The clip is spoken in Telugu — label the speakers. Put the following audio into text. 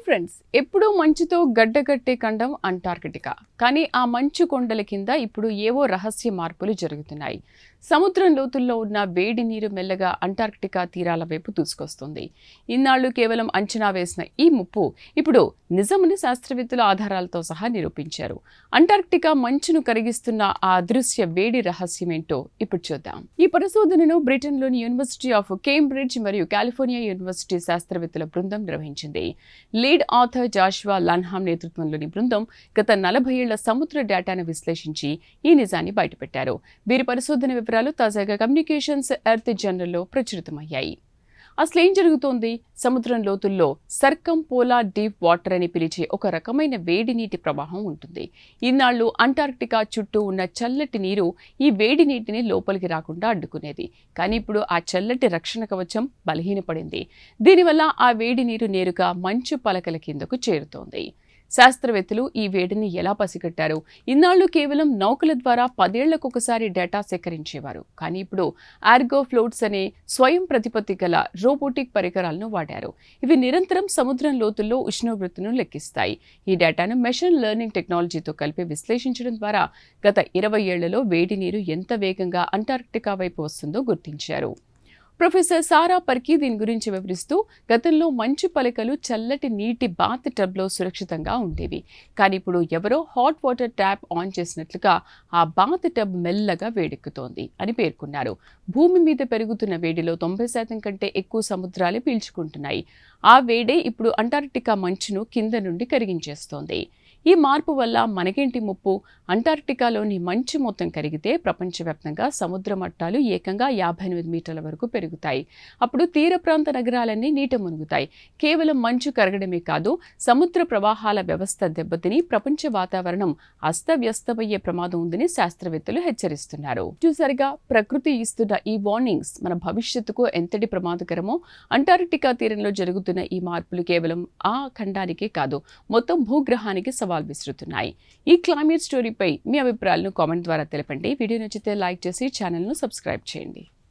Speaker 1: ఫ్రెండ్స్, ఎప్పుడూ మంచుతో గడ్డగట్టే ఖండం అంటార్కిటికా. కానీ ఆ మంచు కొండల కింద ఇప్పుడు ఏవో రహస్య మార్పులు జరుగుతున్నాయి. సముద్రం లోతుల్లో ఉన్న వేడి నీరు మెల్లగా అంటార్కిటికా తీరాల వైపు దూసుకొస్తుంది. ఇన్నాళ్లు కేవలం అంచనా వేసిన ఈ ముప్పు ఇప్పుడు నిజమని శాస్త్రవేత్తల ఆధారాలతో సహా నిరూపించారు. అంటార్కిటికా మంచును కరిగిస్తున్న ఆ అదృశ్య వేడి రహస్యమేంటో ఇప్పుడు చూద్దాం. ఈ పరిశోధనను బ్రిటన్లోని యూనివర్సిటీ ఆఫ్ కేంబ్రిడ్జ్ మరియు కాలిఫోర్నియా యూనివర్సిటీ శాస్త్రవేత్తల బృందం నిర్వహించింది. లీడ్ ఆథర్ జాషువా లన్హామ్ నేతృత్వంలోని బృందం గత 40 ఏళ్ల సముద్ర డేటాను విశ్లేషించి ఈ నిజాన్ని బయటపెట్టారు. వీరి పరిశోధన వివరాలు తాజాగా కమ్యూనికేషన్స్ ఎర్త్ జర్నల్లో ప్రచురితమయ్యాయి. అసలేం జరుగుతోంది? సముద్రం లోతుల్లో సర్కం పోలార్ డీప్ వాటర్ అని పిలిచే ఒక రకమైన వేడి నీటి ప్రవాహం ఉంటుంది. ఇన్నాళ్లు అంటార్కిటికా చుట్టూ ఉన్న చల్లటి నీరు ఈ వేడి నీటిని లోపలికి రాకుండా అడ్డుకునేది. కానీ ఇప్పుడు ఆ చల్లటి రక్షణ కవచం బలహీనపడింది. దీనివల్ల ఆ వేడి నీరు నేరుగా మంచు పలకల కిందకు చేరుతోంది. శాస్త్రవేత్తలు ఈ వేడిని ఎలా పసిగట్టారు? ఇన్నాళ్లు కేవలం నౌకల ద్వారా 10 ఏళ్లకొకసారి డేటా సేకరించేవారు. కానీ ఇప్పుడు ఆర్గో ఫ్లోట్స్ అనే స్వయం ప్రతిపత్తి గల రోబోటిక్ పరికరాలను వాడారు. ఇవి నిరంతరం సముద్రం లోతుల్లో ఉష్ణోగ్రతను లెక్కిస్తాయి. ఈ డేటాను మెషిన్ లెర్నింగ్ టెక్నాలజీతో కలిపి విశ్లేషించడం ద్వారా గత 20 ఏళ్లలో వేడి నీరు ఎంత వేగంగా అంటార్కిటికా వైపు వస్తుందో గుర్తించారు. ప్రొఫెసర్ సారా పర్కీ దీని గురించి వివరిస్తూ, గతంలో మంచు పలకలు చల్లటి నీటి బాత్ టబ్లో సురక్షితంగా ఉండేవి. కానీ ఇప్పుడు ఎవరో హాట్ వాటర్ ట్యాప్ ఆన్ చేసినట్లుగా ఆ బాత్ టబ్ మెల్లగా వేడెక్కుతోంది అని పేర్కొన్నారు. భూమి మీద పెరుగుతున్న వేడిలో 90% కంటే ఎక్కువ సముద్రాలు పీల్చుకుంటున్నాయి. ఆ వేడే ఇప్పుడు అంటార్కిటికా మంచును కింద నుండి కరిగించేస్తోంది. ఈ మార్పు వల్ల మనకేంటి ముప్పు? అంటార్కిటికాలోని మంచు మొత్తం కరిగితే ప్రపంచవ్యాప్తంగా సముద్ర మట్టాలు ఏకంగా 58 మీటర్ల వరకు పెరుగుతాయి. అప్పుడు తీర ప్రాంత నగరాలన్నీ నీట మునుగుతాయి. కేవలం మంచు కరగడమే కాదు, సముద్ర ప్రవాహాల వ్యవస్థ దెబ్బతిని ప్రపంచ వాతావరణం అస్తవ్యస్తమయ్యే ప్రమాదం ఉందని శాస్త్రవేత్తలు హెచ్చరిస్తున్నారు. చూసారుగా, ప్రకృతి ఇస్తున్న ఈ వార్నింగ్స్ మన భవిష్యత్తుకు ఎంతటి ప్రమాదకరమో. అంటార్కిటికా తీరంలో జరుగుతున్న ఈ మార్పులు కేవలం ఆ ఖండానికే కాదు, మొత్తం భూగ్రహానికి సవాల్ విసురుతున్నాయి. ఈ క్లైమేట్ స్టోరీపై మీ అభిప్రాయాలను కామెంట్ ద్వారా తెలపండి. వీడియో నచ్చితే లైక్ చేసి ఛానల్ను సబ్స్క్రైబ్ చేయండి.